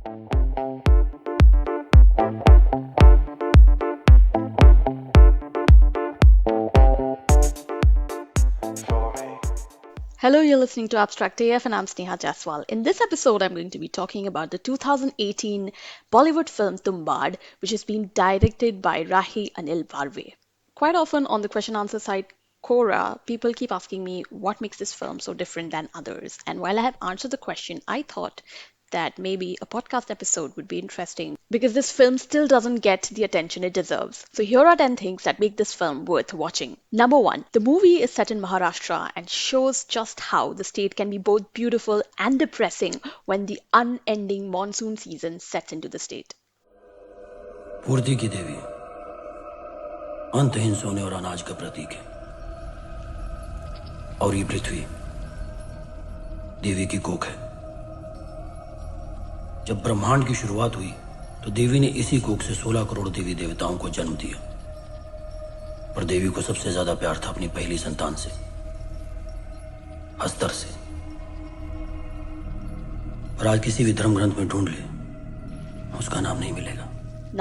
Hello, you're listening to Abstract AF and I'm Sneha Jaswal. In this episode, I'm going to be talking about the 2018 Bollywood film Tumbbad, which has been directed by Rahi Anil Barve. Quite often on the question answer site, Quora, people keep asking me what makes this film so different than others. And while I have answered the question, I thought that maybe a podcast episode would be interesting because this film still doesn't get the attention it deserves. So here are 10 things that make this film worth watching. Number 1, the movie is set in Maharashtra and shows just how the state can be both beautiful and depressing when the unending monsoon season sets into the state. पूर्ति की देवी अंतहीन सोने और अनाज का प्रतीक है और ये पृथ्वी देवी की कोख है। जब ब्रह्मांड की शुरुआत हुई तो देवी ने इसी कोख से 16 करोड़ देवी देवताओं को जन्म दिया, पर देवी को सबसे ज्यादा प्यार था अपनी पहली संतान से, अस्तर से। पर आज किसी भी धर्म ग्रंथ में ढूंढ ले, उसका नाम नहीं मिलेगा।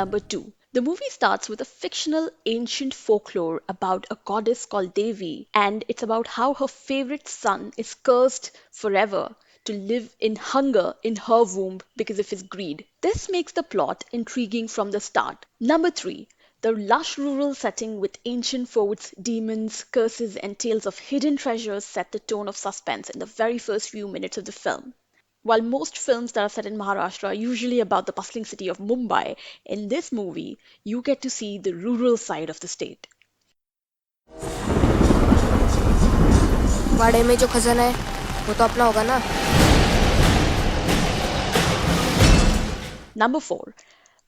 Number 2. The movie starts with a fictional ancient folklore about a goddess called Devi, and it's about how her favorite son is cursed forever to live in hunger in her womb because of his greed. This makes the plot intriguing from the start. Number 3. The lush rural setting with ancient forts, demons, curses, and tales of hidden treasures set the tone of suspense in the very first few minutes of the film. While most films that are set in Maharashtra are usually about the bustling city of Mumbai, in this movie, you get to see the rural side of the state. वाड़े में जो खजाना है वो तो अपना होगा ना। Number 4.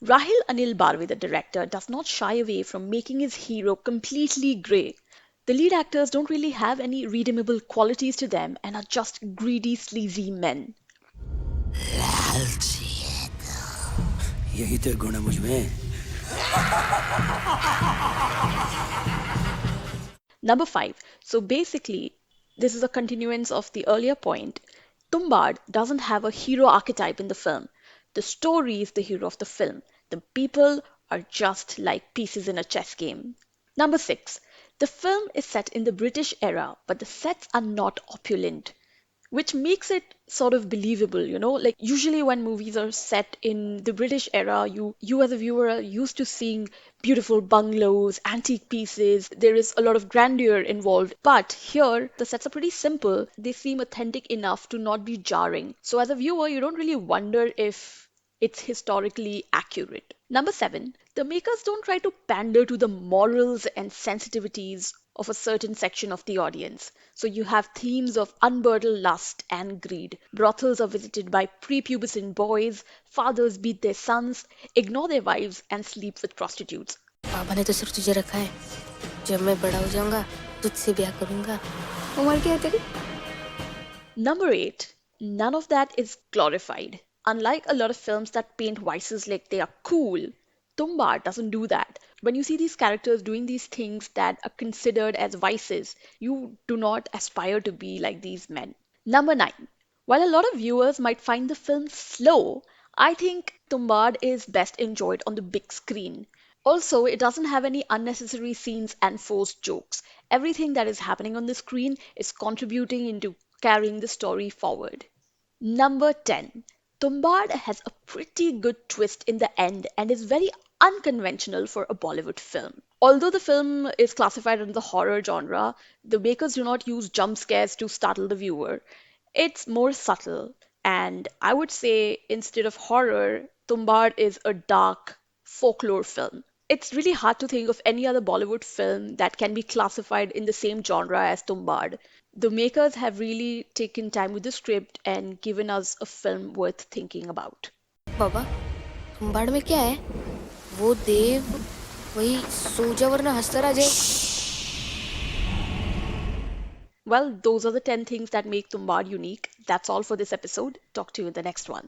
Rahil Anil Barve, the director, does not shy away from making his hero completely grey. The lead actors don't really have any redeemable qualities to them and are just greedy, sleazy men. यही तो गुण है मुझ में। Number 5. So basically, this is a continuance of the earlier point. Tumbbad doesn't have a hero archetype in the film. The story is the hero of the film. The people are just like pieces in a chess game. Number 6. The film is set in the British era, but the sets are not opulent, which makes it sort of believable. Like usually when movies are set in the British era, you as a viewer are used to seeing beautiful bungalows, antique pieces, there is a lot of grandeur involved. But here the sets are pretty simple. They seem authentic enough to not be jarring. So as a viewer, you don't really wonder if it's historically accurate. Number 7, the makers don't try to pander to the morals and sensitivities of a certain section of the audience. So you have themes of unbridled lust and greed. Brothels are visited by prepubescent boys, fathers beat their sons, ignore their wives, and sleep with prostitutes. पापा ने तो सिर्फ तुझे रखा है। जब मैं बड़ा हो जाऊंगा तुझसे ब्याह करूंगा। उम्र क्या है तेरी? Number 8, none of that is glorified. Unlike a lot of films that paint vices like they are cool, Tumbbad doesn't do that. When you see these characters doing these things that are considered as vices, you do not aspire to be like these men. Number 9. While a lot of viewers might find the film slow, I think Tumbbad is best enjoyed on the big screen. Also, it doesn't have any unnecessary scenes and forced jokes. Everything that is happening on the screen is contributing into carrying the story forward. Number 10. Tumbbad has a pretty good twist in the end and is very unconventional for a Bollywood film. Although the film is classified under the horror genre, the makers do not use jump scares to startle the viewer. It's more subtle, and I would say instead of horror, Tumbbad is a dark folklore film. It's really hard to think of any other Bollywood film that can be classified in the same genre as Tumbbad. The makers have really taken time with the script and given us a film worth thinking about. बाबा, तुम्बाड़ में क्या है? वो देव वही सो जा वरना हंसता रह जाए। Well, those are the 10 things that make Tumbbad unique. That's all for this episode. Talk to you in the next one.